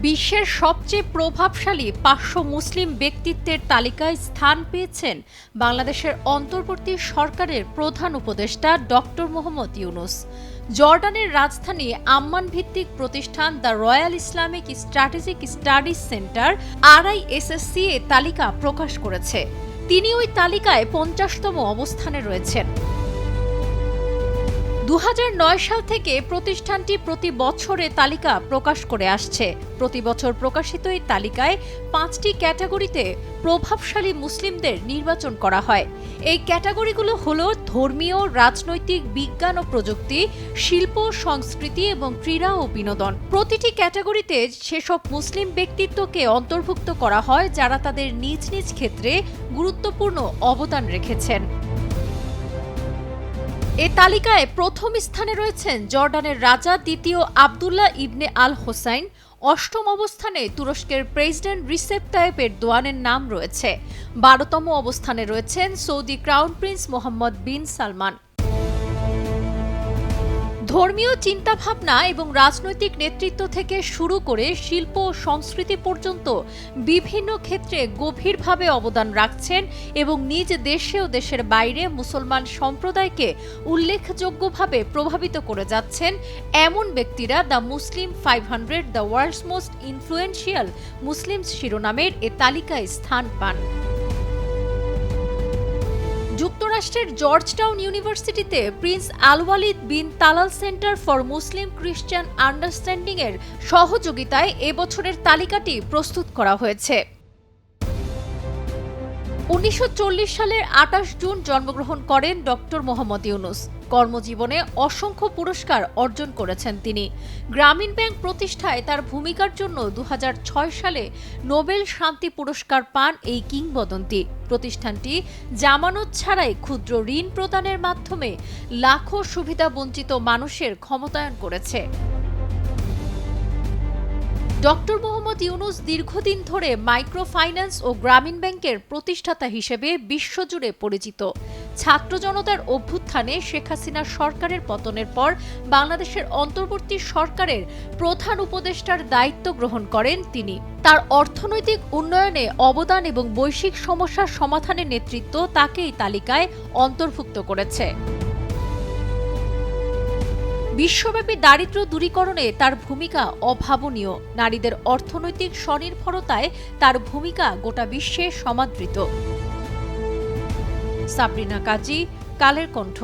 বিশ্বের সবচেয়ে প্রভাবশালী ৫০০ মুসলিম ব্যক্তিত্বের তালিকায় স্থান পেয়েছেন বাংলাদেশের অন্তর্বর্তী সরকারের প্রধান উপদেষ্টা ডক্টর মোহাম্মদ ইউনূস। জর্ডানের রাজধানী আম্মান ভিত্তিক প্রতিষ্ঠান the royal Islamic strategic studies centre RISSC এ তালিকা প্রকাশ করেছে। তিনি ওই তালিকায় ৫০তম অবস্থানে রয়েছেন। ২০০৯ সাল থেকে প্রতিষ্ঠানটি প্রতি বছরে তালিকা প্রকাশ করে আসছে। প্রতি বছর প্রকাশিত এই তালিকায় ৫টি ক্যাটাগরিতে প্রভাবশালী মুসলিমদের নির্বাচন করা হয়। এই ক্যাটাগরিগুলো হলো ধর্মীয়, রাজনৈতিক, বিজ্ঞান ও প্রযুক্তি, শিল্প, সংস্কৃতি এবং ক্রীড়া ও বিনোদন। প্রতিটি ক্যাটাগরিতে সেসব মুসলিম ব্যক্তিত্বকে অন্তর্ভুক্ত করা হয় যারা তাদের নিজ নিজ ক্ষেত্রে গুরুত্বপূর্ণ অবদান রেখেছেন। এ তালিকায় প্রথম স্থানে রয়েছেন জর্ডানের রাজা দ্বিতীয় আবদুল্লাহ ইবনে আল হোসাইন। অষ্টম অবস্থানে তুরস্কের প্রেসিডেন্ট রিসেপ তাইয়েপ এরদোয়ানের নাম রয়েছে। ১২তম অবস্থানে রয়েছেন সৌদি ক্রাউন প্রিন্স মোহাম্মদ বিন সালমান। ধর্মীয় চিন্তাভাবনা এবং রাজনৈতিক নেতৃত্ব থেকে শুরু করে শিল্প ও সংস্কৃতি পর্যন্ত বিভিন্ন ক্ষেত্রে গভীরভাবে অবদান রাখছেন এবং নিজ দেশে ও দেশের বাইরে মুসলমান সম্প্রদায়কে উল্লেখযোগ্যভাবে প্রভাবিত করে যাচ্ছেন এমন ব্যক্তিরা the Muslim 500 the world's most influential Muslims শিরোনামের এ তালিকায় স্থান পান। যুক্তরাষ্ট্রের জর্জটাউন ইউনিভার্সিটিতে prince Al Waleed bin Talal center for Muslim Christian understanding এর সহযোগিতায় এবছরের তালিকাটি প্রস্তুত করা হয়েছে। ১৯৪০ সালের ২৮ জুন জন্মগ্রহণ করেন ডক্টর মোহাম্মদ ইউনূস। কর্মজীবনে অসংখ্য পুরস্কার অর্জন করেছেন তিনি। গ্রামীণ ব্যাংক প্রতিষ্ঠায় তার ভূমিকার জন্য ২০০৬ সালে নোবেল শান্তি পুরস্কার পান এই কিংবদন্তি। প্রতিষ্ঠানটি জামানত ছাড়াই ক্ষুদ্র ঋণ প্রদানের মাধ্যমে লাখো সুবিধাবঞ্চিত মানুষের ক্ষমতায়ন করেছে। ডক্টর মোহাম্মদ ইউনূস দীর্ঘদিন ধরে মাইক্রো ফাইন্যান্স ও গ্রামীণ ব্যাংকের প্রতিষ্ঠাতা হিসেবে বিশ্বজুড়ে পরিচিত। ছাত্র জনতার অভ্যুত্থানে শেখ হাসিনা সরকারের পতনের পর বাংলাদেশের অন্তর্বর্তী সরকারের প্রধান উপদেষ্টার দায়িত্ব গ্রহণ করেন তিনি। তার অর্থনৈতিক উন্নয়নে অবদান এবং বৈশ্বিক সমস্যার সমাধানের নেতৃত্ব তাকে এই তালিকায় অন্তর্ভুক্ত করেছে। বিশ্বব্যাপী দারিদ্র্য দূরীকরণে তার ভূমিকা অভাবনীয়। নারীদের অর্থনৈতিক স্বনির্ভরতায় তার ভূমিকা গোটা বিশ্বে সমাদৃত। সাবরিনা কাজী, কালের কণ্ঠ।